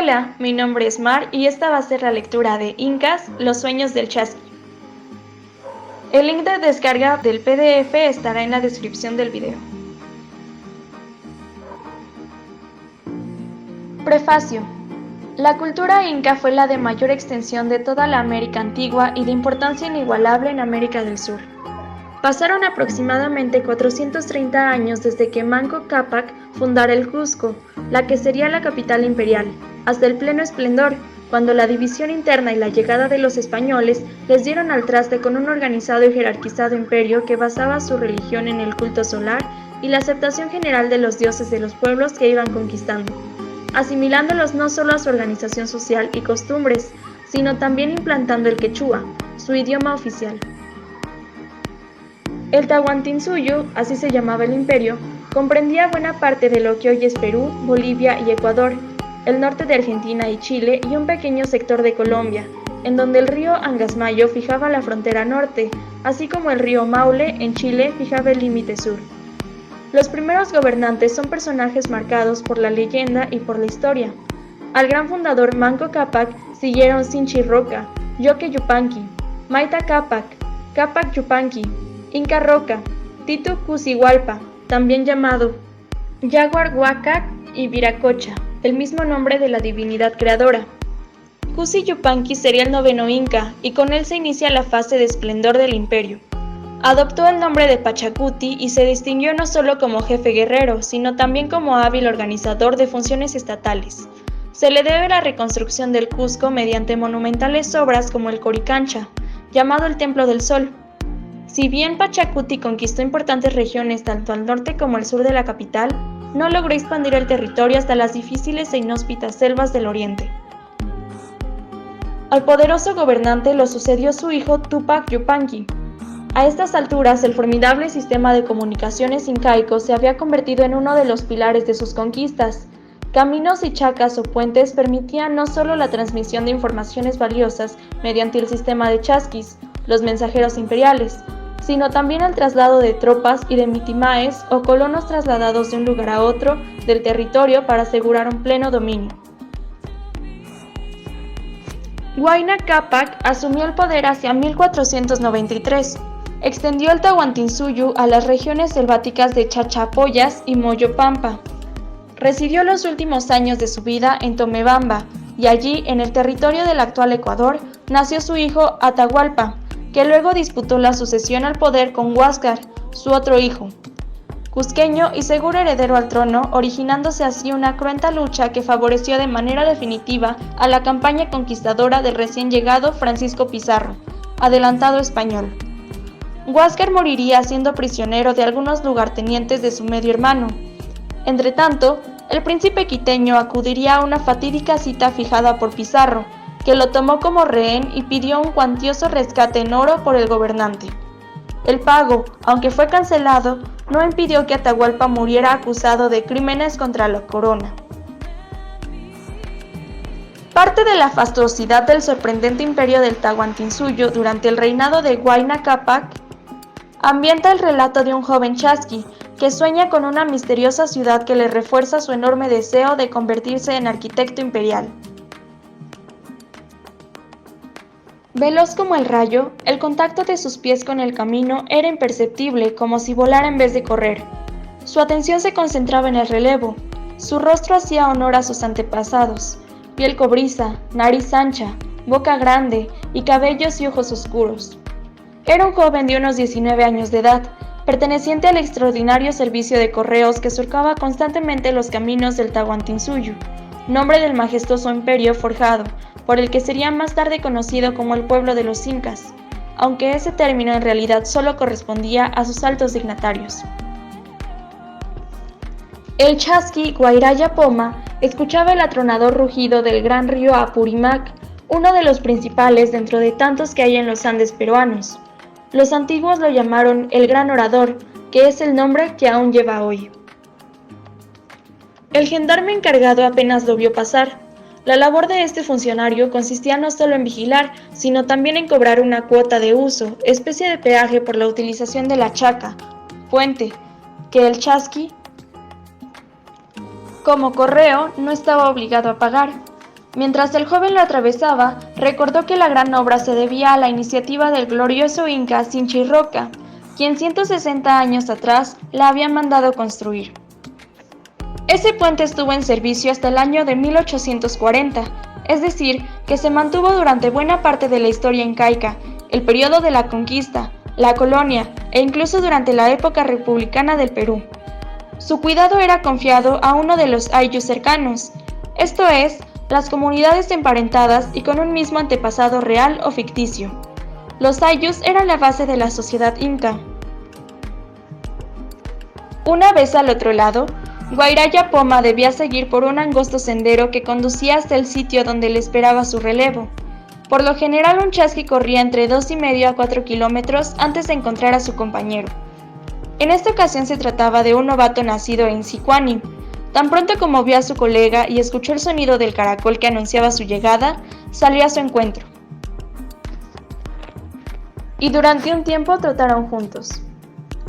Hola, mi nombre es Mar y esta va a ser la lectura de Incas, Los sueños del Chasqui. El link de descarga del PDF estará en la descripción del video. Prefacio. La cultura inca fue la de mayor extensión de toda la América antigua y de importancia inigualable en América del Sur. Pasaron aproximadamente 430 años desde que Manco Cápac fundara el Cusco, la que sería la capital imperial, hasta el pleno esplendor, cuando la división interna y la llegada de los españoles les dieron al traste con un organizado y jerarquizado imperio que basaba su religión en el culto solar y la aceptación general de los dioses de los pueblos que iban conquistando, asimilándolos no solo a su organización social y costumbres, sino también implantando el quechua, su idioma oficial. El Tahuantinsuyo, así se llamaba el imperio, comprendía buena parte de lo que hoy es Perú, Bolivia y Ecuador, el norte de Argentina y Chile y un pequeño sector de Colombia, en donde el río Angasmayo fijaba la frontera norte, así como el río Maule en Chile fijaba el límite sur. Los primeros gobernantes son personajes marcados por la leyenda y por la historia. Al gran fundador Manco Cápac siguieron Sinchi Roca, Yoque Yupanqui, Maita Cápac, Cápac Yupanqui, Inca Roca, Titu Cusihualpa, también llamado Yaguar Huacac y Viracocha, el mismo nombre de la divinidad creadora. Cusi Yupanqui sería el noveno inca y con él se inicia la fase de esplendor del imperio. Adoptó el nombre de Pachacuti y se distinguió no solo como jefe guerrero, sino también como hábil organizador de funciones estatales. Se le debe la reconstrucción del Cusco mediante monumentales obras como el Coricancha, llamado el Templo del Sol. Si bien Pachacuti conquistó importantes regiones tanto al norte como al sur de la capital, no logró expandir el territorio hasta las difíciles e inhóspitas selvas del oriente. Al poderoso gobernante lo sucedió su hijo Tupac Yupanqui. A estas alturas, el formidable sistema de comunicaciones incaico se había convertido en uno de los pilares de sus conquistas. Caminos y chacas o puentes permitían no solo la transmisión de informaciones valiosas mediante el sistema de chasquis, los mensajeros imperiales, sino también el traslado de tropas y de mitimaes o colonos trasladados de un lugar a otro del territorio para asegurar un pleno dominio. Huayna Cápac asumió el poder hacia 1493. Extendió el Tahuantinsuyo a las regiones selváticas de Chachapoyas y Moyopampa. Residió los últimos años de su vida en Tomebamba, y allí, en el territorio del actual Ecuador, nació su hijo Atahualpa, que luego disputó la sucesión al poder con Huáscar, su otro hijo, cusqueño y seguro heredero al trono, originándose así una cruenta lucha que favoreció de manera definitiva a la campaña conquistadora del recién llegado Francisco Pizarro, adelantado español. Huáscar moriría siendo prisionero de algunos lugartenientes de su medio hermano. Entretanto, el príncipe quiteño acudiría a una fatídica cita fijada por Pizarro, que lo tomó como rehén y pidió un cuantioso rescate en oro por el gobernante. El pago, aunque fue cancelado, no impidió que Atahualpa muriera acusado de crímenes contra la corona. Parte de la fastuosidad del sorprendente imperio del Tahuantinsuyo durante el reinado de Huayna Cápac ambienta el relato de un joven chasqui que sueña con una misteriosa ciudad que le refuerza su enorme deseo de convertirse en arquitecto imperial. Veloz como el rayo, el contacto de sus pies con el camino era imperceptible, como si volara en vez de correr. Su atención se concentraba en el relevo. Su rostro hacía honor a sus antepasados: piel cobriza, nariz ancha, boca grande y cabellos y ojos oscuros. Era un joven de unos 19 años de edad, perteneciente al extraordinario servicio de correos que surcaba constantemente los caminos del Tahuantinsuyo, nombre del majestuoso imperio forjado, por el que sería más tarde conocido como el pueblo de los incas, aunque ese término en realidad solo correspondía a sus altos dignatarios. El chasqui Guairaya Poma escuchaba el atronador rugido del gran río Apurimac, uno de los principales dentro de tantos que hay en los Andes peruanos. Los antiguos lo llamaron el Gran Orador, que es el nombre que aún lleva hoy. El gendarme encargado apenas lo vio pasar. La labor de este funcionario consistía no solo en vigilar, sino también en cobrar una cuota de uso, especie de peaje por la utilización de la chaca, puente, que el chasqui, como correo, no estaba obligado a pagar. Mientras el joven lo atravesaba, recordó que la gran obra se debía a la iniciativa del glorioso inca Sinchi Roca, quien 160 años atrás la había mandado construir. Ese puente estuvo en servicio hasta el año de 1840, es decir, que se mantuvo durante buena parte de la historia incaica, el periodo de la conquista, la colonia e incluso durante la época republicana del Perú. Su cuidado era confiado a uno de los ayllus cercanos, esto es, las comunidades emparentadas y con un mismo antepasado real o ficticio. Los ayllus eran la base de la sociedad inca. Una vez al otro lado, Guairaya Poma debía seguir por un angosto sendero que conducía hasta el sitio donde le esperaba su relevo. Por lo general un chasqui corría entre 2,5 a 4 kilómetros antes de encontrar a su compañero. En esta ocasión se trataba de un novato nacido en Sicuani. Tan pronto como vio a su colega y escuchó el sonido del caracol que anunciaba su llegada, salió a su encuentro. Y durante un tiempo trotaron juntos.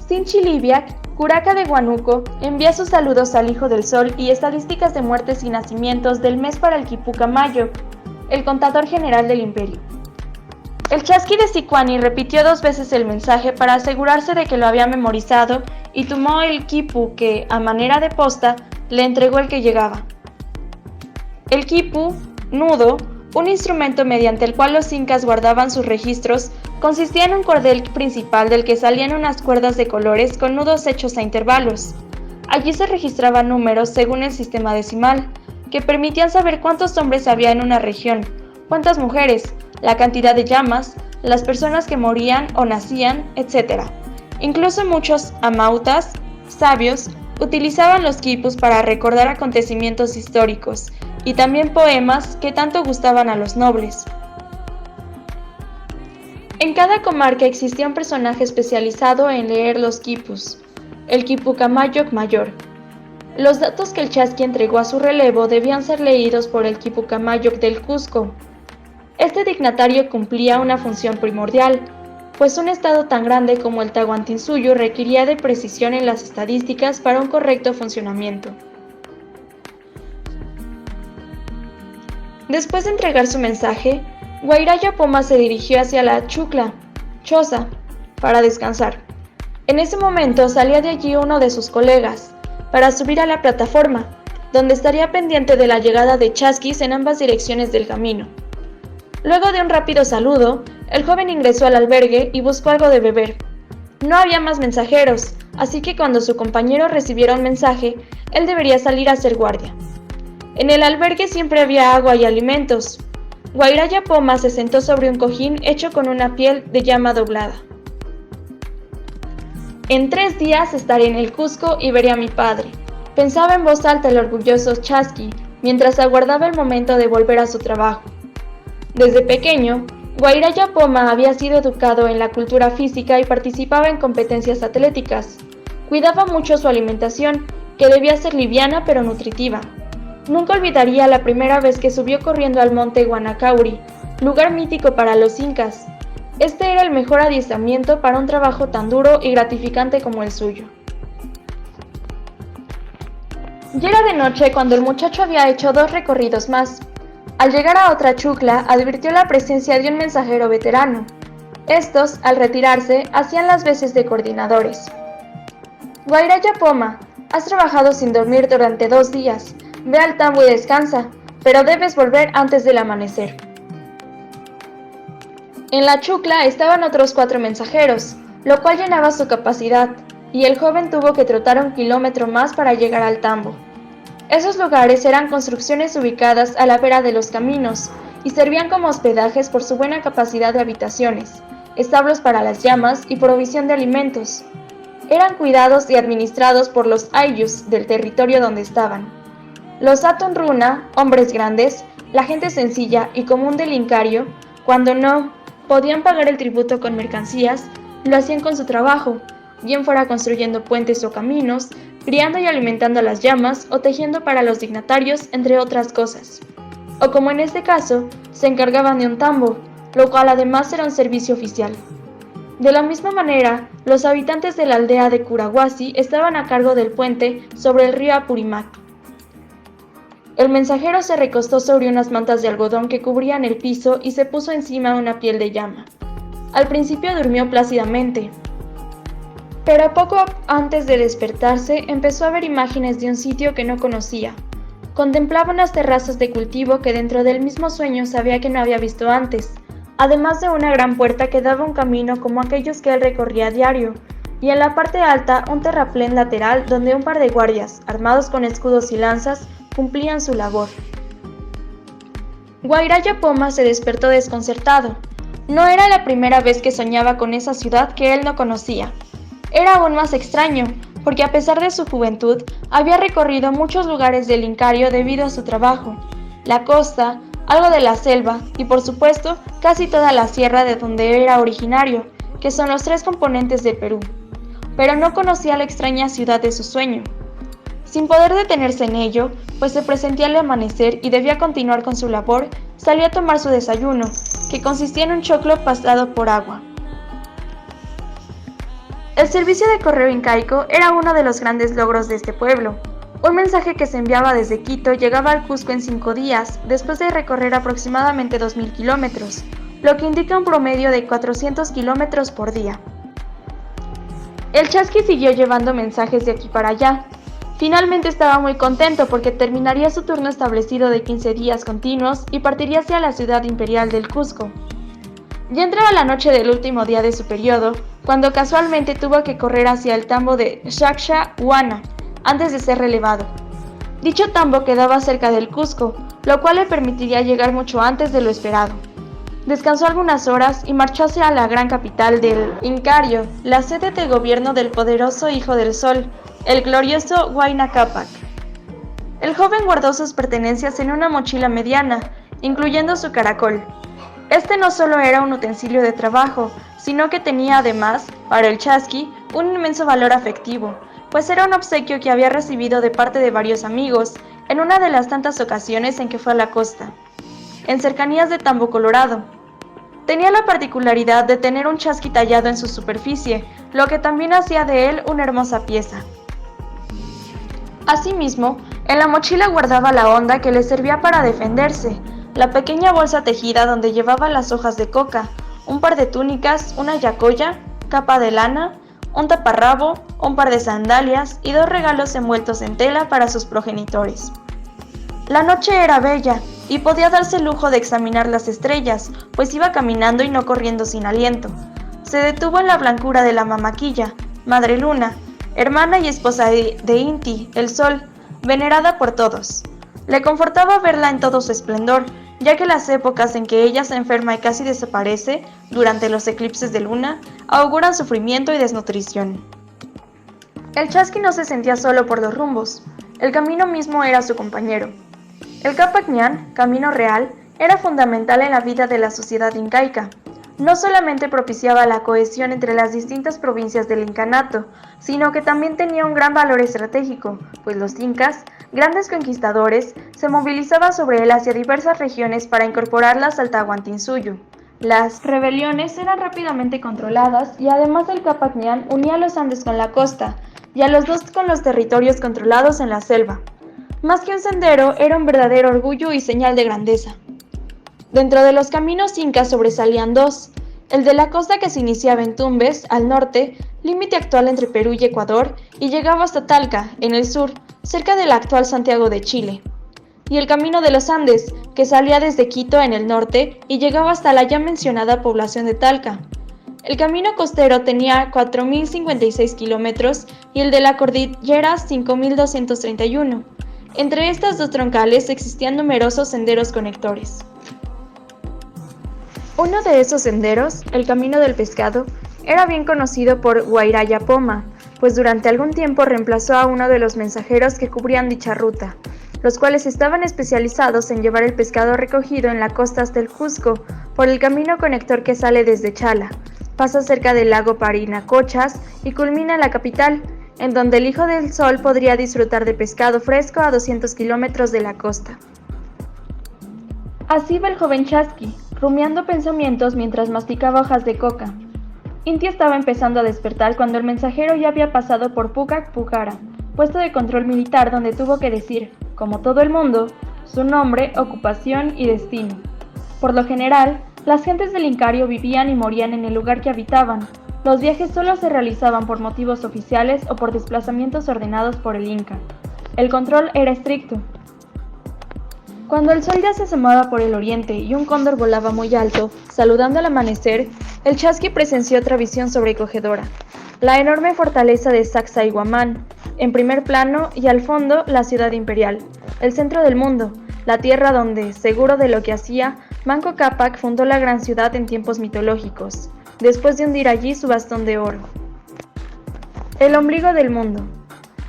Sinchi Libiac, curaca de Huánuco, envía sus saludos al Hijo del Sol y estadísticas de muertes y nacimientos del mes para el Quipuca Mayo, el contador general del imperio. El chasqui de Sicuani repitió 2 veces el mensaje para asegurarse de que lo había memorizado y tomó el quipu que, a manera de posta, le entregó el que llegaba. El quipu, nudo, un instrumento mediante el cual los incas guardaban sus registros, consistía en un cordel principal del que salían unas cuerdas de colores con nudos hechos a intervalos. Allí se registraban números según el sistema decimal, que permitían saber cuántos hombres había en una región, cuántas mujeres, la cantidad de llamas, las personas que morían o nacían, etc. Incluso muchos amautas, sabios, utilizaban los quipus para recordar acontecimientos históricos y también poemas que tanto gustaban a los nobles. En cada comarca existía un personaje especializado en leer los quipus, el Quipucamayoc mayor. Los datos que el chasqui entregó a su relevo debían ser leídos por el Quipucamayoc del Cusco. Este dignatario cumplía una función primordial, pues un estado tan grande como el Tahuantinsuyo requería de precisión en las estadísticas para un correcto funcionamiento. Después de entregar su mensaje, Guairaya Poma se dirigió hacia la Chucla, choza, para descansar. En ese momento salía de allí uno de sus colegas, para subir a la plataforma, donde estaría pendiente de la llegada de chasquis en ambas direcciones del camino. Luego de un rápido saludo, el joven ingresó al albergue y buscó algo de beber. No había más mensajeros, así que cuando su compañero recibiera un mensaje, él debería salir a hacer guardia. En el albergue siempre había agua y alimentos. Guairaya Poma se sentó sobre un cojín hecho con una piel de llama doblada. En 3 días estaré en el Cusco y veré a mi padre, pensaba en voz alta el orgulloso chasqui, mientras aguardaba el momento de volver a su trabajo. Desde pequeño, Guairaya Poma había sido educado en la cultura física y participaba en competencias atléticas. Cuidaba mucho su alimentación, que debía ser liviana pero nutritiva. Nunca olvidaría la primera vez que subió corriendo al monte Guanacauri, lugar mítico para los incas. Este era el mejor adiestramiento para un trabajo tan duro y gratificante como el suyo. Ya era de noche cuando el muchacho había hecho 2 recorridos más. Al llegar a otra chucla, advirtió la presencia de un mensajero veterano. Estos, al retirarse, hacían las veces de coordinadores. Guairaya Poma, has trabajado sin dormir durante 2 días. Ve al tambo y descansa, pero debes volver antes del amanecer. En la chucla estaban otros 4 mensajeros, lo cual llenaba su capacidad, y el joven tuvo que trotar 1 kilómetro más para llegar al tambo. Esos lugares eran construcciones ubicadas a la vera de los caminos y servían como hospedajes por su buena capacidad de habitaciones, establos para las llamas y provisión de alimentos. Eran cuidados y administrados por los ayllus del territorio donde estaban. Los Atun Runa, hombres grandes, la gente sencilla y común del Incario, cuando no podían pagar el tributo con mercancías, lo hacían con su trabajo, bien fuera construyendo puentes o caminos, criando y alimentando a las llamas o tejiendo para los dignatarios, entre otras cosas. O como en este caso, se encargaban de un tambo, lo cual además era un servicio oficial. De la misma manera, los habitantes de la aldea de Curahuasi estaban a cargo del puente sobre el río Apurimac. El mensajero se recostó sobre unas mantas de algodón que cubrían el piso y se puso encima una piel de llama. Al principio durmió plácidamente, pero poco antes de despertarse empezó a ver imágenes de un sitio que no conocía. Contemplaba unas terrazas de cultivo que dentro del mismo sueño sabía que no había visto antes, además de una gran puerta que daba un camino como aquellos que él recorría a diario, y en la parte alta un terraplén lateral donde un par de guardias, armados con escudos y lanzas, cumplían su labor. Guairaya Poma se despertó desconcertado. No era la primera vez que soñaba con esa ciudad que él no conocía. Era aún más extraño, porque a pesar de su juventud, había recorrido muchos lugares del Incario debido a su trabajo. La costa, algo de la selva y, por supuesto, casi toda la sierra de donde era originario, que son los tres componentes de Perú. Pero no conocía la extraña ciudad de su sueño. Sin poder detenerse en ello, pues se presentía el amanecer y debía continuar con su labor, salió a tomar su desayuno, que consistía en un choclo pasado por agua. El servicio de correo incaico era uno de los grandes logros de este pueblo. Un mensaje que se enviaba desde Quito llegaba al Cusco en 5 días, después de recorrer aproximadamente 2.000 kilómetros, lo que indica un promedio de 400 kilómetros por día. El chasqui siguió llevando mensajes de aquí para allá. Finalmente estaba muy contento porque terminaría su turno establecido de 15 días continuos y partiría hacia la ciudad imperial del Cusco. Ya entraba la noche del último día de su periodo, cuando casualmente tuvo que correr hacia el tambo de Xaxahuana antes de ser relevado. Dicho tambo quedaba cerca del Cusco, lo cual le permitiría llegar mucho antes de lo esperado. Descansó algunas horas y marchó hacia la gran capital del Incario, la sede de gobierno del poderoso Hijo del Sol, el glorioso Huayna Cápac. El joven guardó sus pertenencias en una mochila mediana, incluyendo su caracol. Este no solo era un utensilio de trabajo, sino que tenía además, para el chasqui, un inmenso valor afectivo, pues era un obsequio que había recibido de parte de varios amigos en una de las tantas ocasiones en que fue a la costa, en cercanías de Tambo Colorado. Tenía la particularidad de tener un chasqui tallado en su superficie, lo que también hacía de él una hermosa pieza. Asimismo, en la mochila guardaba la honda que le servía para defenderse, la pequeña bolsa tejida donde llevaba las hojas de coca, un par de túnicas, una yacoya, capa de lana, un taparrabo, un par de sandalias y 2 regalos envueltos en tela para sus progenitores. La noche era bella y podía darse el lujo de examinar las estrellas, pues iba caminando y no corriendo sin aliento. Se detuvo en la blancura de la Mamaquilla, Madre Luna, hermana y esposa de Inti, el Sol, venerada por todos. Le confortaba verla en todo su esplendor, ya que las épocas en que ella se enferma y casi desaparece, durante los eclipses de luna, auguran sufrimiento y desnutrición. El chasqui no se sentía solo por los rumbos, el camino mismo era su compañero. El Cápac Ñan, camino real, era fundamental en la vida de la sociedad incaica. No solamente propiciaba la cohesión entre las distintas provincias del incanato, sino que también tenía un gran valor estratégico, pues los incas, grandes conquistadores, se movilizaban sobre él hacia diversas regiones para incorporarlas al Tahuantinsuyo. Las rebeliones eran rápidamente controladas y además el Cápac Ñan unía a los Andes con la costa y a los dos con los territorios controlados en la selva. Más que un sendero, era un verdadero orgullo y señal de grandeza. Dentro de los caminos incas sobresalían 2, el de la costa que se iniciaba en Tumbes, al norte, límite actual entre Perú y Ecuador, y llegaba hasta Talca, en el sur, cerca del actual Santiago de Chile, y el camino de los Andes, que salía desde Quito en el norte y llegaba hasta la ya mencionada población de Talca. El camino costero tenía 4.056 kilómetros y el de la cordillera 5.231. Entre estas dos troncales existían numerosos senderos conectores. Uno de esos senderos, el Camino del Pescado, era bien conocido por Guairaya Poma, pues durante algún tiempo reemplazó a uno de los mensajeros que cubrían dicha ruta, los cuales estaban especializados en llevar el pescado recogido en la costa hasta el Cusco, por el camino conector que sale desde Chala, pasa cerca del lago Parinacochas y culmina en la capital, en donde el Hijo del Sol podría disfrutar de pescado fresco a 200 kilómetros de la costa. Así va el joven chasqui, rumiando pensamientos mientras masticaba hojas de coca. Inti estaba empezando a despertar cuando el mensajero ya había pasado por Pucac Pucara, puesto de control militar donde tuvo que decir, como todo el mundo, su nombre, ocupación y destino. Por lo general, las gentes del Incario vivían y morían en el lugar que habitaban. Los viajes solo se realizaban por motivos oficiales o por desplazamientos ordenados por el Inca. El control era estricto. Cuando el sol ya se asomaba por el oriente y un cóndor volaba muy alto, saludando al amanecer, el Chasqui presenció otra visión sobrecogedora. La enorme fortaleza de Sacsayhuamán, en primer plano y al fondo la ciudad imperial, el centro del mundo, la tierra donde, seguro de lo que hacía, Manco Cápac fundó la gran ciudad en tiempos mitológicos, después de hundir allí su bastón de oro. El ombligo del mundo.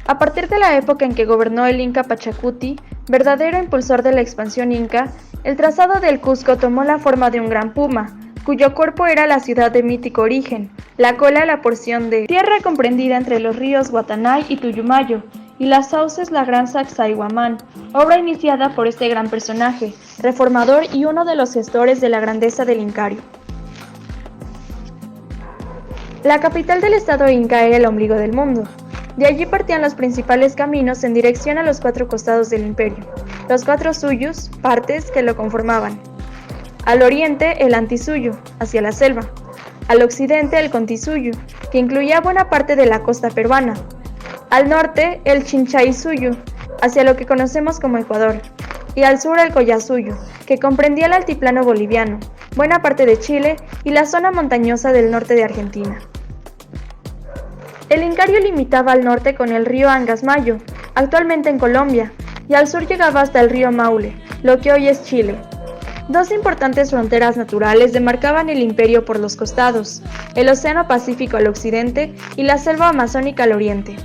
A partir de la época en que gobernó el Inca Pachacuti, verdadero impulsor de la expansión inca, el trazado del Cusco tomó la forma de un gran puma, cuyo cuerpo era la ciudad de mítico origen, la cola la porción de tierra comprendida entre los ríos Guatanay y Tuyumayo, y las sauces la gran Sacsayhuamán, obra iniciada por este gran personaje, reformador y uno de los gestores de la grandeza del Incario. La capital del estado inca era el ombligo del mundo. De allí partían los principales caminos en dirección a los 4 costados del imperio, los 4 suyus, partes que lo conformaban. Al oriente, el antisuyu, hacia la selva. Al occidente, el contisuyu, que incluía buena parte de la costa peruana. Al norte, el chinchaysuyu, hacia lo que conocemos como Ecuador. Y al sur, el collasuyu, que comprendía el altiplano boliviano, buena parte de Chile y la zona montañosa del norte de Argentina. El Incario limitaba al norte con el río Angasmayo, actualmente en Colombia, y al sur llegaba hasta el río Maule, lo que hoy es Chile. 2 importantes fronteras naturales demarcaban el imperio por los costados, el Océano Pacífico al occidente y la selva amazónica al oriente.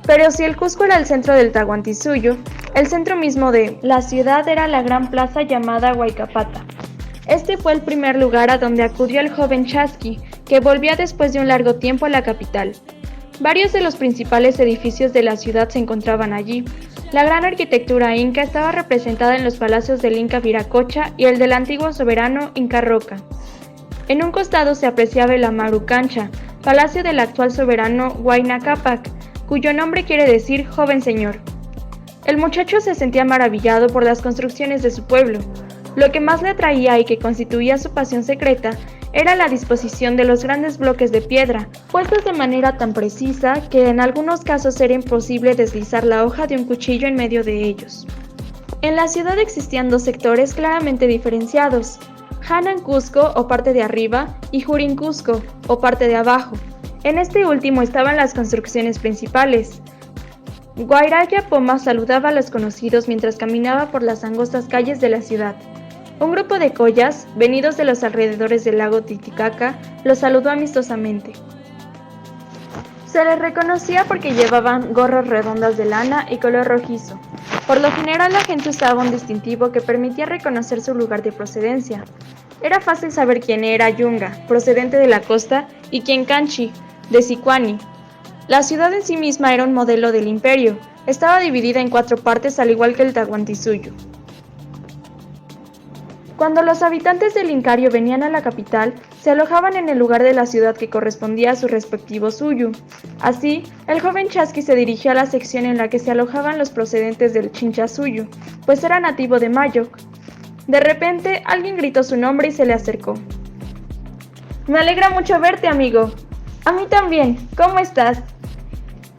Pero si el Cusco era el centro del Tahuantinsuyo, el centro mismo de la ciudad era la gran plaza llamada Huaycapata. Este fue el primer lugar a donde acudió el joven Chasqui, que volvía después de un largo tiempo a la capital. Varios de los principales edificios de la ciudad se encontraban allí. La gran arquitectura inca estaba representada en los palacios del Inca Viracocha y el del antiguo soberano Inca Roca. En un costado se apreciaba el Amaru Cancha, palacio del actual soberano Huayna Cápac, cuyo nombre quiere decir joven señor. El muchacho se sentía maravillado por las construcciones de su pueblo. Lo que más le atraía y que constituía su pasión secreta era la disposición de los grandes bloques de piedra, puestos de manera tan precisa que en algunos casos era imposible deslizar la hoja de un cuchillo en medio de ellos. En la ciudad existían 2 sectores claramente diferenciados, Hanan Cusco o parte de arriba y Jurin Cusco o parte de abajo. En este último estaban las construcciones principales. Guayraya Poma saludaba a los conocidos mientras caminaba por las angostas calles de la ciudad. Un grupo de collas, venidos de los alrededores del lago Titicaca, los saludó amistosamente. Se les reconocía porque llevaban gorras redondas de lana y color rojizo. Por lo general la gente usaba un distintivo que permitía reconocer su lugar de procedencia. Era fácil saber quién era Yunga, procedente de la costa, y quién Canchi, de Sicuani. La ciudad en sí misma era un modelo del imperio. Estaba dividida en 4 partes al igual que el Tahuantinsuyo. Cuando los habitantes del Incario venían a la capital, se alojaban en el lugar de la ciudad que correspondía a su respectivo suyu. Así, el joven Chasqui se dirigió a la sección en la que se alojaban los procedentes del Chinchasuyu, pues era nativo de Mayoc. De repente, alguien gritó su nombre y se le acercó. «Me alegra mucho verte, amigo». «A mí también. ¿Cómo estás?»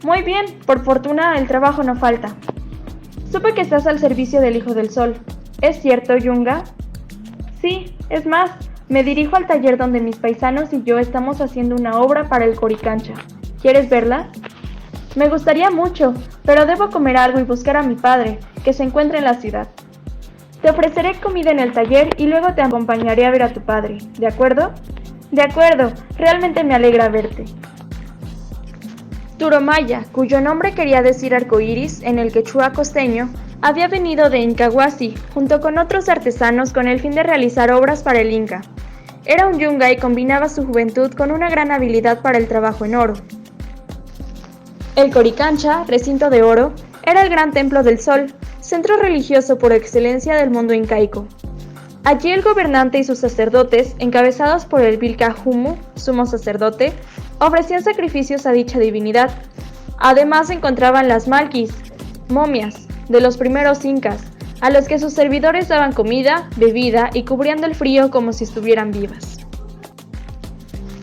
«Muy bien. Por fortuna, el trabajo no falta». «Supe que estás al servicio del Hijo del Sol. ¿Es cierto, Yunga?» «Sí, es más, me dirijo al taller donde mis paisanos y yo estamos haciendo una obra para el Coricancha. ¿Quieres verla?» «Me gustaría mucho, pero debo comer algo y buscar a mi padre, que se encuentra en la ciudad. Te ofreceré comida en el taller y luego te acompañaré a ver a tu padre, ¿de acuerdo?» «De acuerdo, realmente me alegra verte». Turomaya, cuyo nombre quería decir arcoíris en el quechua costeño, había venido de Incahuasi, junto con otros artesanos con el fin de realizar obras para el Inca. Era un yunga y combinaba su juventud con una gran habilidad para el trabajo en oro. El Coricancha, recinto de oro, era el gran templo del sol, centro religioso por excelencia del mundo incaico. Allí el gobernante y sus sacerdotes, encabezados por el Vilca Humu, sumo sacerdote, ofrecían sacrificios a dicha divinidad. Además se encontraban las malquis, momias, de los primeros incas, a los que sus servidores daban comida, bebida y cubrían del frío como si estuvieran vivas.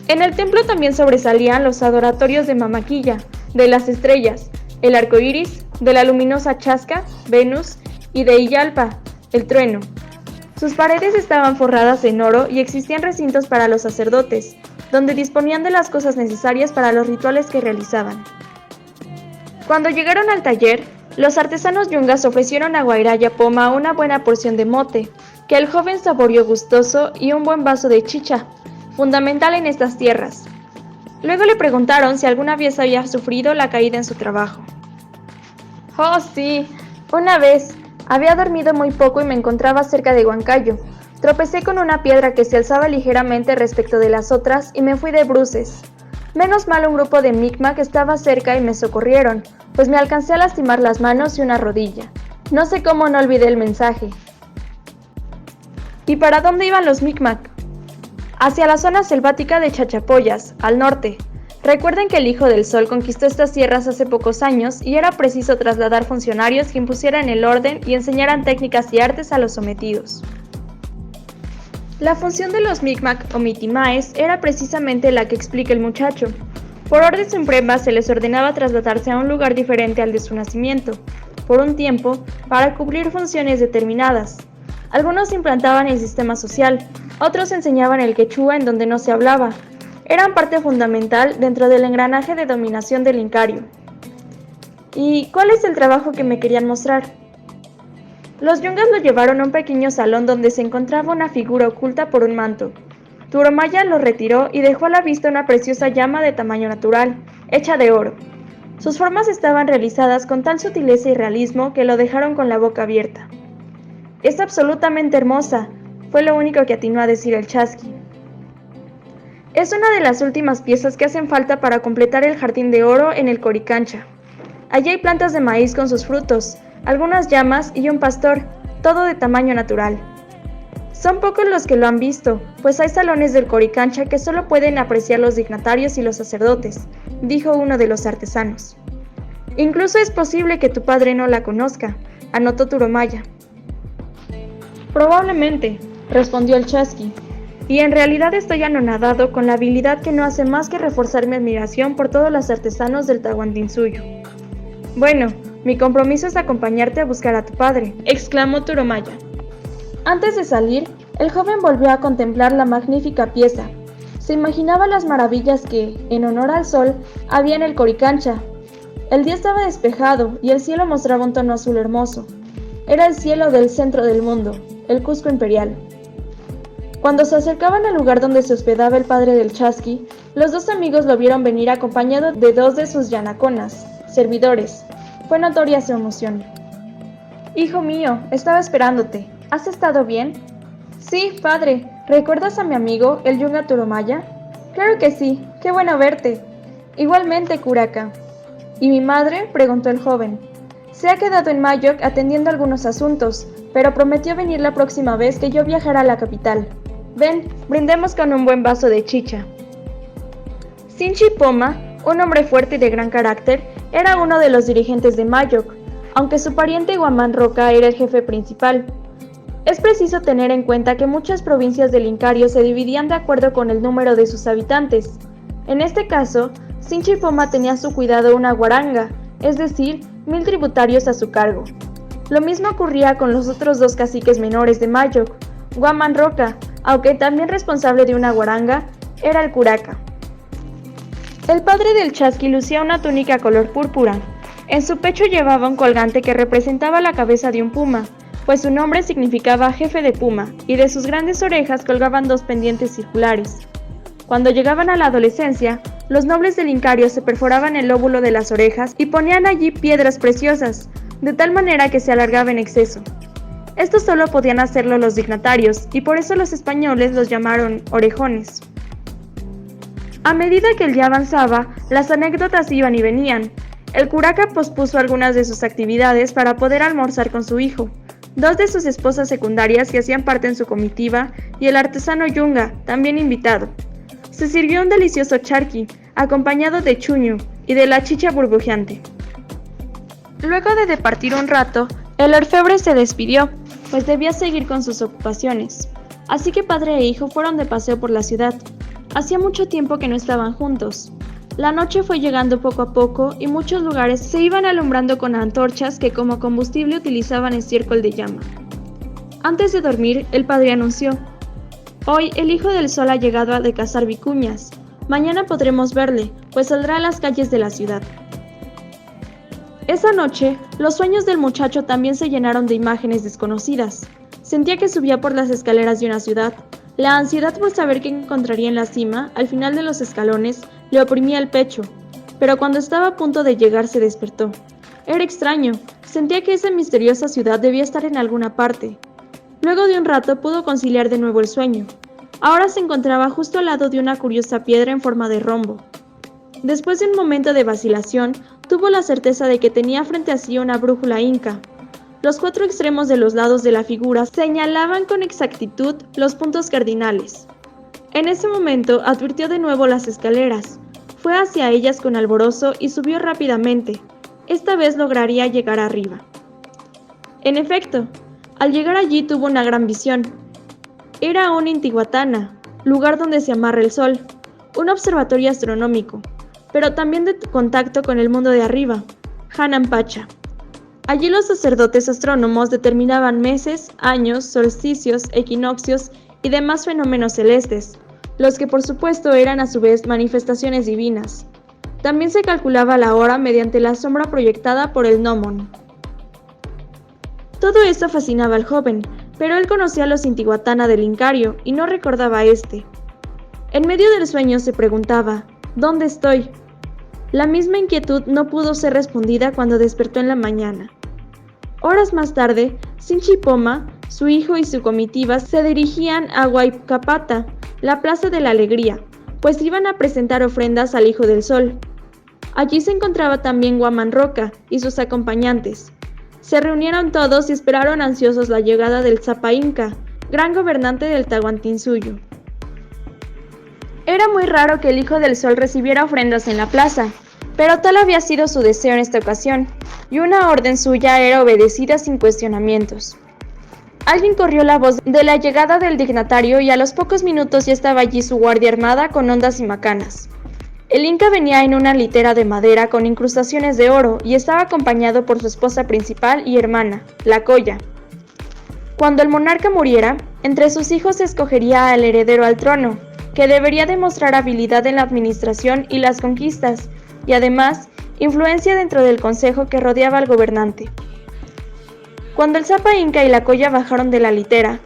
En el templo también sobresalían los adoratorios de Mamaquilla, de las estrellas, el arco iris, de la luminosa Chasca, Venus, y de Iyalpa, el trueno. Sus paredes estaban forradas en oro y existían recintos para los sacerdotes, donde disponían de las cosas necesarias para los rituales que realizaban. Cuando llegaron al taller, los artesanos yungas ofrecieron a Guairaya Poma una buena porción de mote, que el joven saboreó gustoso, y un buen vaso de chicha, fundamental en estas tierras. Luego le preguntaron si alguna vez había sufrido la caída en su trabajo. «Oh, sí, una vez. Había dormido muy poco y me encontraba cerca de Huancayo. Tropecé con una piedra que se alzaba ligeramente respecto de las otras y me fui de bruces. Menos mal un grupo de Micmac estaba cerca y me socorrieron, pues me alcancé a lastimar las manos y una rodilla. No sé cómo no olvidé el mensaje». ¿Y para dónde iban los Micmac? Hacia la zona selvática de Chachapoyas, al norte. Recuerden que el Hijo del Sol conquistó estas tierras hace pocos años y era preciso trasladar funcionarios que impusieran el orden y enseñaran técnicas y artes a los sometidos. La función de los Micmac o Mitimaes era precisamente la que explica el muchacho. Por orden suprema se les ordenaba trasladarse a un lugar diferente al de su nacimiento, por un tiempo, para cumplir funciones determinadas. Algunos implantaban el sistema social, otros enseñaban el quechua en donde no se hablaba. Eran parte fundamental dentro del engranaje de dominación del Incario. ¿Y cuál es el trabajo que me querían mostrar? Los yungas lo llevaron a un pequeño salón donde se encontraba una figura oculta por un manto. Turomaya lo retiró y dejó a la vista una preciosa llama de tamaño natural, hecha de oro. Sus formas estaban realizadas con tal sutileza y realismo que lo dejaron con la boca abierta. «Es absolutamente hermosa», fue lo único que atinó a decir el chasqui. Es una de las últimas piezas que hacen falta para completar el jardín de oro en el Coricancha. Allí hay plantas de maíz con sus frutos, algunas llamas y un pastor, todo de tamaño natural. Son pocos los que lo han visto, pues hay salones del Coricancha que solo pueden apreciar los dignatarios y los sacerdotes, dijo uno de los artesanos. Incluso es posible que tu padre no la conozca, anotó Turomaya. Probablemente, respondió el chasqui. Y en realidad estoy anonadado con la habilidad que no hace más que reforzar mi admiración por todos los artesanos del Tahuantinsuyo. Bueno, mi compromiso es acompañarte a buscar a tu padre, exclamó Turomaya. Antes de salir, el joven volvió a contemplar la magnífica pieza. Se imaginaba las maravillas que, en honor al sol, había en el Coricancha. El día estaba despejado y el cielo mostraba un tono azul hermoso. Era el cielo del centro del mundo, el Cusco imperial. Cuando se acercaban al lugar donde se hospedaba el padre del chasqui, los dos amigos lo vieron venir acompañado de dos de sus yanaconas, servidores. Fue notoria su emoción. «Hijo mío, estaba esperándote. ¿Has estado bien?» «Sí, padre. ¿Recuerdas a mi amigo, el yunga Turomaya?» «Claro que sí. Qué bueno verte». «Igualmente, curaca». «¿Y mi madre?», preguntó el joven. «Se ha quedado en Mayoc atendiendo algunos asuntos, pero prometió venir la próxima vez que yo viajara a la capital. Ven, brindemos con un buen vaso de chicha». Sinchi Poma, un hombre fuerte y de gran carácter, era uno de los dirigentes de Mayoc, aunque su pariente Guamán Roca era el jefe principal. Es preciso tener en cuenta que muchas provincias del Incario se dividían de acuerdo con el número de sus habitantes. En este caso, Sinchi Poma tenía a su cuidado una guaranga, es decir, 1000 tributarios a su cargo. Lo mismo ocurría con los otros dos caciques menores de Mayoc. Guamán Roca, aunque también responsable de una guaranga, era el curaca. El padre del chasqui lucía una túnica color púrpura. En su pecho llevaba un colgante que representaba la cabeza de un puma, pues su nombre significaba jefe de puma, y de sus grandes orejas colgaban dos pendientes circulares. Cuando llegaban a la adolescencia, los nobles del Incario se perforaban el lóbulo de las orejas y ponían allí piedras preciosas, de tal manera que se alargaba en exceso. Esto solo podían hacerlo los dignatarios, y por eso los españoles los llamaron orejones. A medida que el día avanzaba, las anécdotas iban y venían. El curaca pospuso algunas de sus actividades para poder almorzar con su hijo, dos de sus esposas secundarias que hacían parte en su comitiva, y el artesano yunga, también invitado. Se sirvió un delicioso charqui, acompañado de chuño y de la chicha burbujeante. Luego de departir un rato, el orfebre se despidió, pues debía seguir con sus ocupaciones. Así que padre e hijo fueron de paseo por la ciudad. Hacía mucho tiempo que no estaban juntos. La noche fue llegando poco a poco y muchos lugares se iban alumbrando con antorchas que como combustible utilizaban estiércol de llama. Antes de dormir, el padre anunció: «Hoy el hijo del sol ha llegado de cazar vicuñas. Mañana podremos verle, pues saldrá a las calles de la ciudad». Esa noche, los sueños del muchacho también se llenaron de imágenes desconocidas. Sentía que subía por las escaleras de una ciudad. La ansiedad por saber qué encontraría en la cima, al final de los escalones, le oprimía el pecho. Pero cuando estaba a punto de llegar se despertó. Era extraño, sentía que esa misteriosa ciudad debía estar en alguna parte. Luego de un rato pudo conciliar de nuevo el sueño. Ahora se encontraba justo al lado de una curiosa piedra en forma de rombo. Después de un momento de vacilación, tuvo la certeza de que tenía frente a sí una brújula inca. Los 4 extremos de los lados de la figura señalaban con exactitud los puntos cardinales. En ese momento advirtió de nuevo las escaleras. Fue hacia ellas con alborozo y subió rápidamente. Esta vez lograría llegar arriba. En efecto, al llegar allí tuvo una gran visión. Era un Intihuatana, lugar donde se amarra el sol, un observatorio astronómico, pero también de contacto con el mundo de arriba, Hanan Pacha. Allí los sacerdotes astrónomos determinaban meses, años, solsticios, equinoccios y demás fenómenos celestes, los que por supuesto eran a su vez manifestaciones divinas. También se calculaba la hora mediante la sombra proyectada por el gnomon. Todo esto fascinaba al joven, pero él conocía a los Intihuatana del Incario y no recordaba a este. En medio del sueño se preguntaba: ¿dónde estoy? La misma inquietud no pudo ser respondida cuando despertó en la mañana. Horas más tarde, Sinchipoma, su hijo y su comitiva se dirigían a Huaycapata, la Plaza de la Alegría, pues iban a presentar ofrendas al Hijo del Sol. Allí se encontraba también Guamán Roca y sus acompañantes. Se reunieron todos y esperaron ansiosos la llegada del Tzapa Inca, gran gobernante del Tahuantinsuyo. Era muy raro que el Hijo del Sol recibiera ofrendas en la plaza, pero tal había sido su deseo en esta ocasión, y una orden suya era obedecida sin cuestionamientos. Alguien corrió la voz de la llegada del dignatario y a los pocos minutos ya estaba allí su guardia armada con hondas y macanas. El Inca venía en una litera de madera con incrustaciones de oro y estaba acompañado por su esposa principal y hermana, la Colla. Cuando el monarca muriera, entre sus hijos se escogería al heredero al trono, que debería demostrar habilidad en la administración y las conquistas, y además, influencia dentro del consejo que rodeaba al gobernante. Cuando el Tzapa Inca y la Colla bajaron de la litera,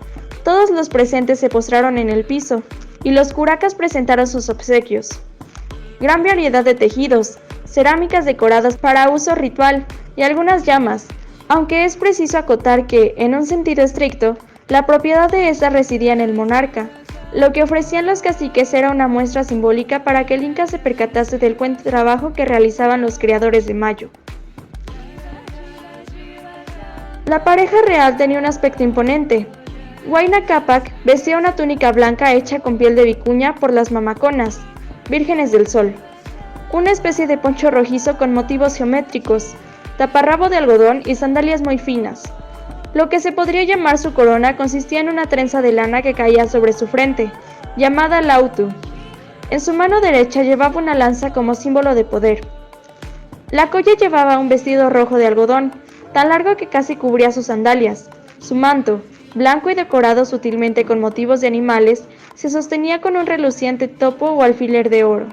todos los presentes se postraron en el piso, y los curacas presentaron sus obsequios. Gran variedad de tejidos, cerámicas decoradas para uso ritual y algunas llamas, aunque es preciso acotar que, en un sentido estricto, la propiedad de estas residía en el monarca. Lo que ofrecían los caciques era una muestra simbólica para que el Inca se percatase del buen trabajo que realizaban los criadores de Mayo. La pareja real tenía un aspecto imponente. Huayna Cápac vestía una túnica blanca hecha con piel de vicuña por las mamaconas, vírgenes del sol, una especie de poncho rojizo con motivos geométricos, taparrabo de algodón y sandalias muy finas. Lo que se podría llamar su corona consistía en una trenza de lana que caía sobre su frente, llamada lautu. En su mano derecha llevaba una lanza como símbolo de poder. La Colla llevaba un vestido rojo de algodón, tan largo que casi cubría sus sandalias. Su manto, blanco y decorado sutilmente con motivos de animales, se sostenía con un reluciente topo o alfiler de oro.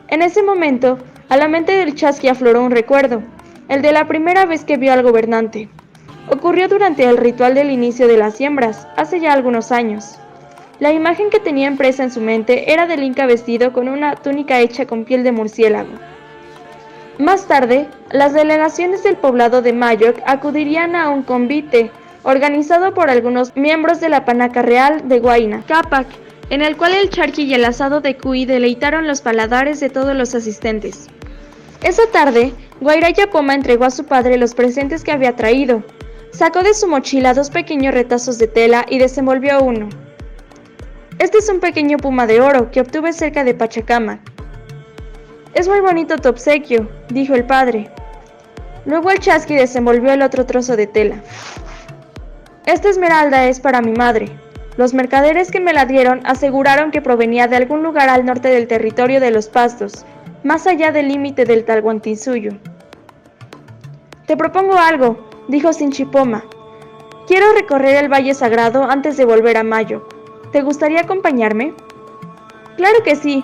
En ese momento, a la mente del chasqui afloró un recuerdo, el de la primera vez que vio al gobernante. Ocurrió durante el ritual del inicio de las siembras, hace ya algunos años. La imagen que tenía impresa en su mente era del Inca vestido con una túnica hecha con piel de murciélago. Más tarde, las delegaciones del poblado de Mayoc acudirían a un convite organizado por algunos miembros de la panaca real de Huayna Cápac, en el cual el charqui y el asado de cuy deleitaron los paladares de todos los asistentes. Esa tarde, Guairaya-Poma entregó a su padre los presentes que había traído. Sacó de su mochila 2 pequeños retazos de tela y desenvolvió uno. Este es un pequeño puma de oro que obtuve cerca de Pachacamac. Es muy bonito tu obsequio, dijo el padre. Luego el chasqui desenvolvió el otro trozo de tela. Esta esmeralda es para mi madre. Los mercaderes que me la dieron aseguraron que provenía de algún lugar al norte del territorio de los Pastos, más allá del límite del Tahuantinsuyo. Te propongo algo, dijo Sinchipoma. Quiero recorrer el Valle Sagrado antes de volver a Mayo. ¿Te gustaría acompañarme? Claro que sí.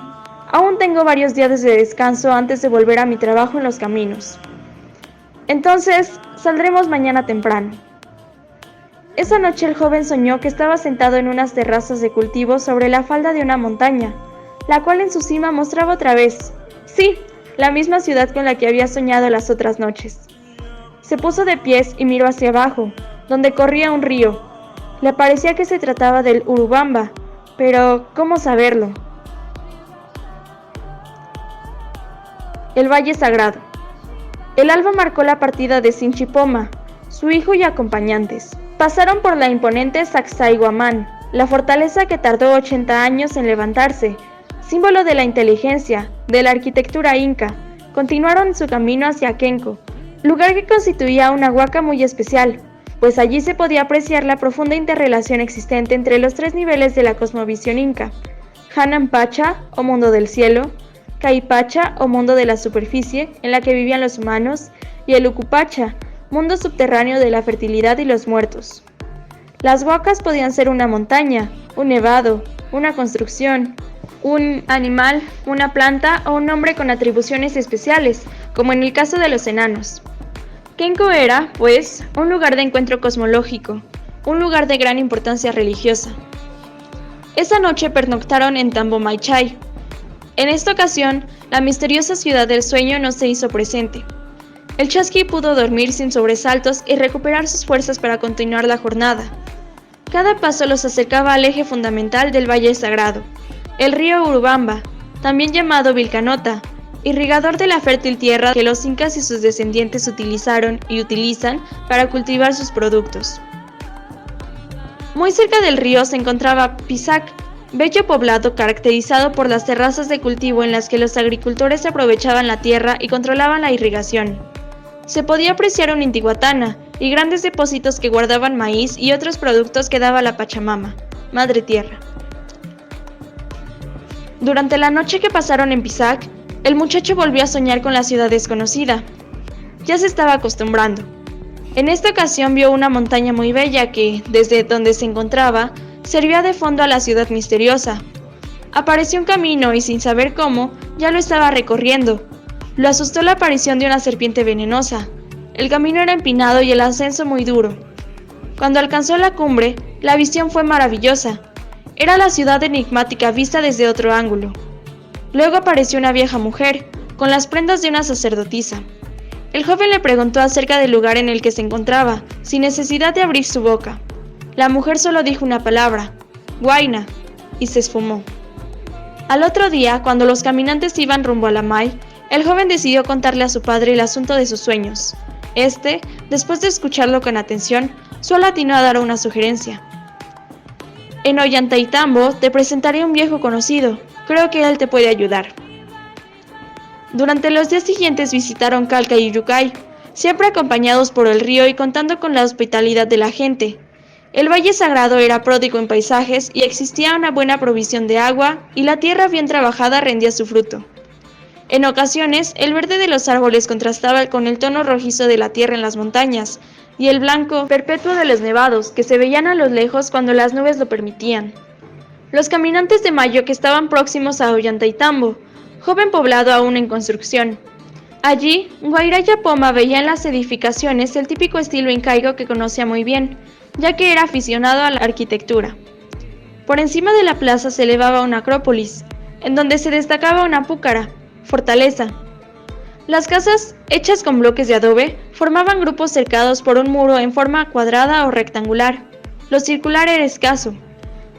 Aún tengo varios días de descanso antes de volver a mi trabajo en los caminos. Entonces, saldremos mañana temprano. Esa noche el joven soñó que estaba sentado en unas terrazas de cultivo sobre la falda de una montaña, la cual en su cima mostraba otra vez, sí, la misma ciudad con la que había soñado las otras noches. Se puso de pies y miró hacia abajo, donde corría un río. Le parecía que se trataba del Urubamba, pero ¿cómo saberlo? El Valle Sagrado. El alba marcó la partida de Sinchipoma, su hijo y acompañantes. Pasaron por la imponente Sacsayhuamán, la fortaleza que tardó 80 años en levantarse, símbolo de la inteligencia, de la arquitectura inca. Continuaron su camino hacia Kenco, lugar que constituía una huaca muy especial, pues allí se podía apreciar la profunda interrelación existente entre los tres niveles de la cosmovisión inca: Hanan Pacha, o mundo del cielo; Caipacha, o mundo de la superficie, en la que vivían los humanos; y el Ucupacha, mundo subterráneo de la fertilidad y los muertos. Las huacas podían ser una montaña, un nevado, una construcción, un animal, una planta o un hombre con atribuciones especiales, como en el caso de los enanos. Kenco era, pues, un lugar de encuentro cosmológico, un lugar de gran importancia religiosa. Esa noche pernoctaron en Tambomaychay. En esta ocasión, la misteriosa ciudad del sueño no se hizo presente. El chasqui pudo dormir sin sobresaltos y recuperar sus fuerzas para continuar la jornada. Cada paso los acercaba al eje fundamental del Valle Sagrado, el río Urubamba, también llamado Vilcanota, irrigador de la fértil tierra que los incas y sus descendientes utilizaron y utilizan para cultivar sus productos. Muy cerca del río se encontraba Pisac, bello poblado caracterizado por las terrazas de cultivo en las que los agricultores aprovechaban la tierra y controlaban la irrigación. Se podía apreciar un Intihuatana y grandes depósitos que guardaban maíz y otros productos que daba la Pachamama, Madre Tierra. Durante la noche que pasaron en Pisac, el muchacho volvió a soñar con la ciudad desconocida. Ya se estaba acostumbrando. En esta ocasión vio una montaña muy bella que, desde donde se encontraba, servía de fondo a la ciudad misteriosa. Apareció un camino y, sin saber cómo, ya lo estaba recorriendo. Lo asustó la aparición de una serpiente venenosa. El camino era empinado y el ascenso muy duro. Cuando alcanzó la cumbre, la visión fue maravillosa. Era la ciudad enigmática vista desde otro ángulo. Luego apareció una vieja mujer, con las prendas de una sacerdotisa. El joven le preguntó acerca del lugar en el que se encontraba, sin necesidad de abrir su boca. La mujer solo dijo una palabra: Huayna, y se esfumó. Al otro día, cuando los caminantes iban rumbo a Lamay, el joven decidió contarle a su padre el asunto de sus sueños. Este, después de escucharlo con atención, solo atinó a dar una sugerencia. En Ollantaytambo te presentaré a un viejo conocido. Creo que él te puede ayudar. Durante los días siguientes visitaron Calca y Yucay, siempre acompañados por el río y contando con la hospitalidad de la gente. El Valle Sagrado era pródigo en paisajes y existía una buena provisión de agua, y la tierra bien trabajada rendía su fruto. En ocasiones, el verde de los árboles contrastaba con el tono rojizo de la tierra en las montañas, y el blanco perpetuo de los nevados, que se veían a lo lejos cuando las nubes lo permitían. Los caminantes de Mayo que estaban próximos a Ollantaytambo, joven poblado aún en construcción. Allí, Guairaya Poma veía en las edificaciones el típico estilo incaico que conocía muy bien, ya que era aficionado a la arquitectura. Por encima de la plaza se elevaba una acrópolis, en donde se destacaba una púcara, fortaleza. Las casas, hechas con bloques de adobe, formaban grupos cercados por un muro en forma cuadrada o rectangular. Lo circular era escaso.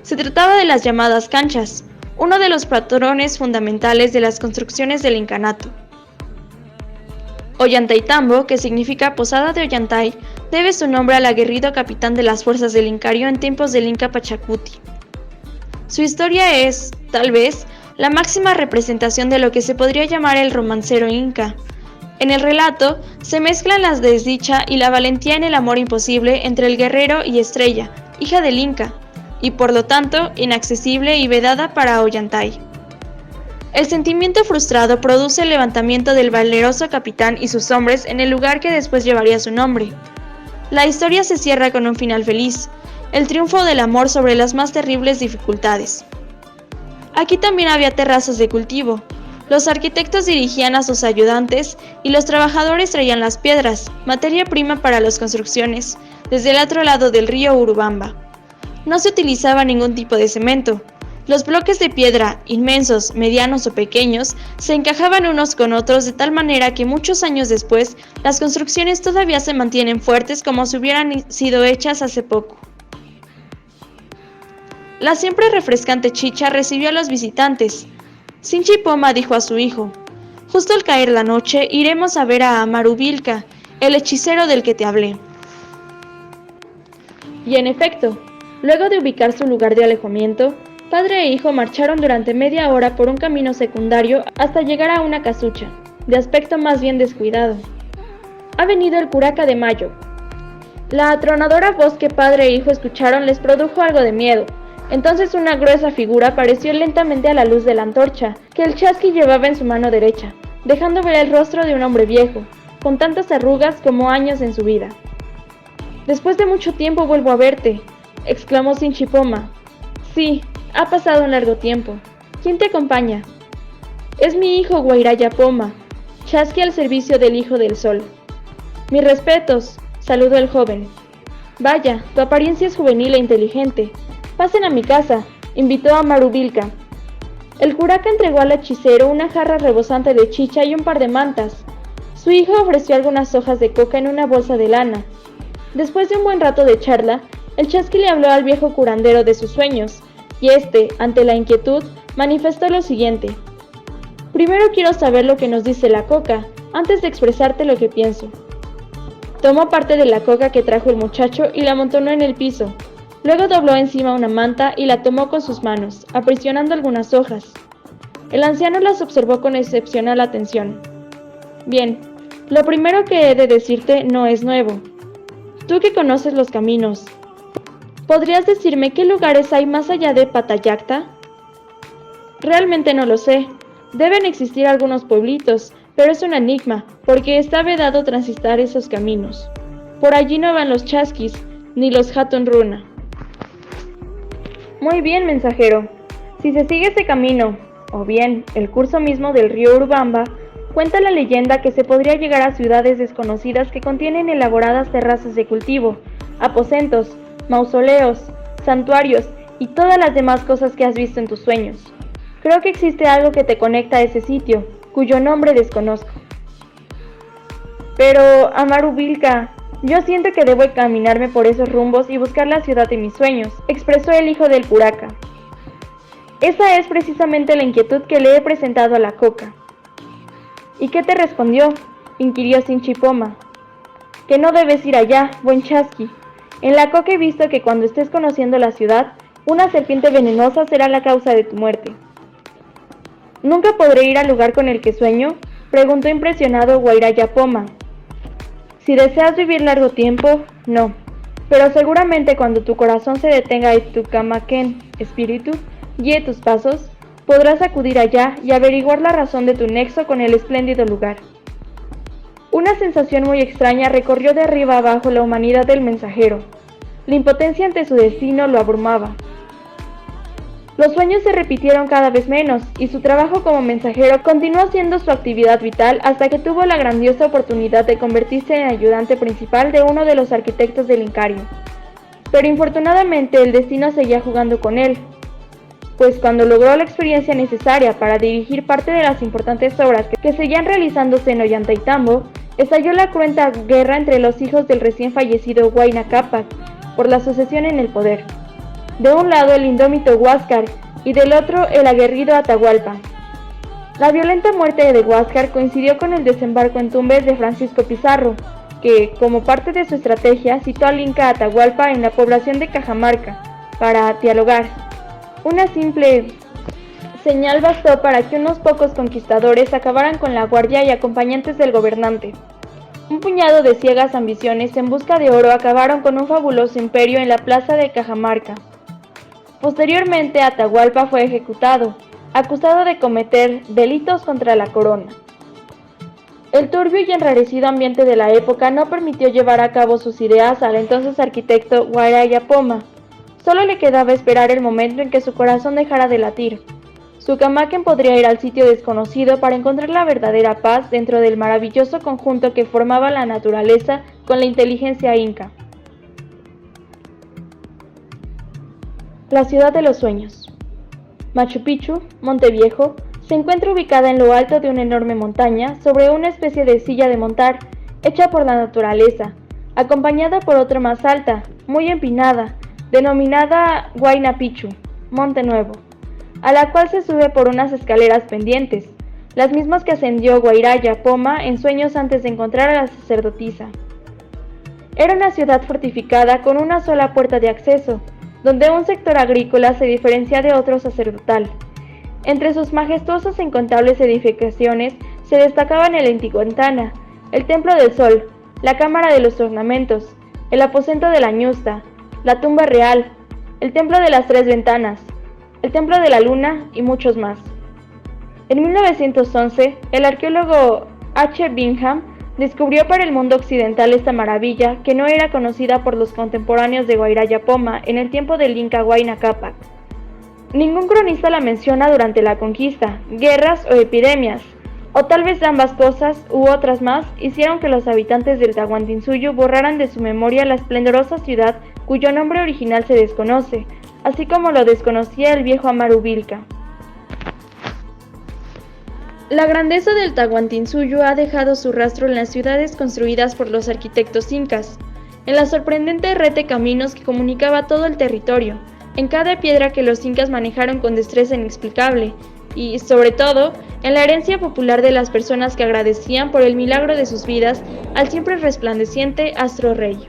Se trataba de las llamadas canchas, uno de los patrones fundamentales de las construcciones del incanato. Ollantaytambo, que significa Posada de Ollantay, debe su nombre al aguerrido capitán de las fuerzas del Incario en tiempos del Inca Pachacuti. Su historia es, tal vez, la máxima representación de lo que se podría llamar el romancero inca, En el relato se mezclan la desdicha y la valentía en el amor imposible entre el guerrero y Estrella, hija del Inca, y por lo tanto inaccesible y vedada para Ollantay. El sentimiento frustrado produce el levantamiento del valeroso capitán y sus hombres en el lugar que después llevaría su nombre. La historia se cierra con un final feliz, el triunfo del amor sobre las más terribles dificultades. Aquí también había terrazas de cultivo. Los arquitectos dirigían a sus ayudantes y los trabajadores traían las piedras, materia prima para las construcciones, desde el otro lado del río Urubamba. No se utilizaba ningún tipo de cemento. Los bloques de piedra, inmensos, medianos o pequeños, se encajaban unos con otros de tal manera que muchos años después, las construcciones todavía se mantienen fuertes como si hubieran sido hechas hace poco. La siempre refrescante chicha recibió a los visitantes. Sinchi-Poma dijo a su hijo: «Justo al caer la noche iremos a ver a Amaruvilca, el hechicero del que te hablé». Y en efecto, luego de ubicar su lugar de alojamiento, padre e hijo marcharon durante media hora por un camino secundario hasta llegar a una casucha, de aspecto más bien descuidado. «Ha venido el curaca de Mayo». La atronadora voz que padre e hijo escucharon les produjo algo de miedo. Entonces una gruesa figura apareció lentamente a la luz de la antorcha que el chasqui llevaba en su mano derecha, dejando ver el rostro de un hombre viejo, con tantas arrugas como años en su vida. «Después de mucho tiempo vuelvo a verte», exclamó Sinchi-Poma. «Sí, ha pasado un largo tiempo. ¿Quién te acompaña?» «Es mi hijo Guairaya-Poma, chasqui al servicio del Hijo del Sol». «Mis respetos», saludó el joven. «Vaya, tu apariencia es juvenil e inteligente. Pasen a mi casa», invitó a Amaruvilca. El curaca entregó al hechicero una jarra rebosante de chicha y un par de mantas. Su hijo ofreció algunas hojas de coca en una bolsa de lana. Después de un buen rato de charla, el chasqui le habló al viejo curandero de sus sueños, y este, ante la inquietud, manifestó lo siguiente: «Primero quiero saber lo que nos dice la coca, antes de expresarte lo que pienso». Tomó parte de la coca que trajo el muchacho y la amontonó en el piso. Luego dobló encima una manta y la tomó con sus manos, aprisionando algunas hojas. El anciano las observó con excepcional atención. «Bien, lo primero que he de decirte no es nuevo. Tú que conoces los caminos, ¿podrías decirme qué lugares hay más allá de Patayacta?» «Realmente no lo sé. Deben existir algunos pueblitos, pero es un enigma, porque está vedado transitar esos caminos. Por allí no van los chasquis, ni los Hatun Runa». «Muy bien, mensajero. Si se sigue ese camino, o bien el curso mismo del río Urubamba, cuenta la leyenda que se podría llegar a ciudades desconocidas que contienen elaboradas terrazas de cultivo, aposentos, mausoleos, santuarios y todas las demás cosas que has visto en tus sueños. Creo que existe algo que te conecta a ese sitio, cuyo nombre desconozco». «Pero, Amaruvilca, yo siento que debo encaminarme por esos rumbos y buscar la ciudad de mis sueños», expresó el hijo del curaca. «Esa es precisamente la inquietud que le he presentado a la coca». «¿Y qué te respondió?», inquirió Sinchi-Poma. «Que no debes ir allá, buen chasqui. En la coca he visto que cuando estés conociendo la ciudad, una serpiente venenosa será la causa de tu muerte». «¿Nunca podré ir al lugar con el que sueño?», preguntó impresionado Guairaya-Poma. «Si deseas vivir largo tiempo, no. Pero seguramente cuando tu corazón se detenga y tu Camaquén, espíritu, guíe tus pasos, podrás acudir allá y averiguar la razón de tu nexo con el espléndido lugar». Una sensación muy extraña recorrió de arriba a abajo la humanidad del mensajero. La impotencia ante su destino lo abrumaba. Los sueños se repitieron cada vez menos, y su trabajo como mensajero continuó siendo su actividad vital hasta que tuvo la grandiosa oportunidad de convertirse en ayudante principal de uno de los arquitectos del Incario. Pero infortunadamente el destino seguía jugando con él, pues cuando logró la experiencia necesaria para dirigir parte de las importantes obras que seguían realizándose en Ollantaytambo, estalló la cruenta guerra entre los hijos del recién fallecido Huayna Cápac por la sucesión en el poder. De un lado el indómito Huáscar y del otro el aguerrido Atahualpa. La violenta muerte de Huáscar coincidió con el desembarco en Tumbes de Francisco Pizarro, que, como parte de su estrategia, citó al Inca Atahualpa en la población de Cajamarca para dialogar. Una simple señal bastó para que unos pocos conquistadores acabaran con la guardia y acompañantes del gobernante. Un puñado de ciegas ambiciones en busca de oro acabaron con un fabuloso imperio en la plaza de Cajamarca. Posteriormente, Atahualpa fue ejecutado, acusado de cometer delitos contra la corona. El turbio y enrarecido ambiente de la época no permitió llevar a cabo sus ideas al entonces arquitecto Guairaya Poma. Solo le quedaba esperar el momento en que su corazón dejara de latir. Zucamaken podría ir al sitio desconocido para encontrar la verdadera paz dentro del maravilloso conjunto que formaba la naturaleza con la inteligencia inca. La ciudad de los sueños. Machu Picchu, Monte Viejo, se encuentra ubicada en lo alto de una enorme montaña sobre una especie de silla de montar hecha por la naturaleza, acompañada por otra más alta, muy empinada, denominada Huayna Picchu, Monte Nuevo, a la cual se sube por unas escaleras pendientes, las mismas que ascendió Guairaya Poma en sueños antes de encontrar a la sacerdotisa. Era una ciudad fortificada con una sola puerta de acceso, donde un sector agrícola se diferencia de otro sacerdotal. Entre sus majestuosas e incontables edificaciones se destacaban el Intihuatana, el Templo del Sol, la Cámara de los Ornamentos, el Aposento de la Ñusta, la Tumba Real, el Templo de las Tres Ventanas, el Templo de la Luna y muchos más. En 1911, el arqueólogo H. Bingham descubrió para el mundo occidental esta maravilla que no era conocida por los contemporáneos de Guairaya Poma en el tiempo del Inca Huayna Cápac. Ningún cronista la menciona durante la conquista, guerras o epidemias, o tal vez ambas cosas u otras más hicieron que los habitantes del Tahuantinsuyo borraran de su memoria la esplendorosa ciudad cuyo nombre original se desconoce, así como lo desconocía el viejo Amaru Vilca. La grandeza del Tahuantinsuyo ha dejado su rastro en las ciudades construidas por los arquitectos incas, en la sorprendente red de caminos que comunicaba todo el territorio, en cada piedra que los incas manejaron con destreza inexplicable, y, sobre todo, en la herencia popular de las personas que agradecían por el milagro de sus vidas al siempre resplandeciente astro rey.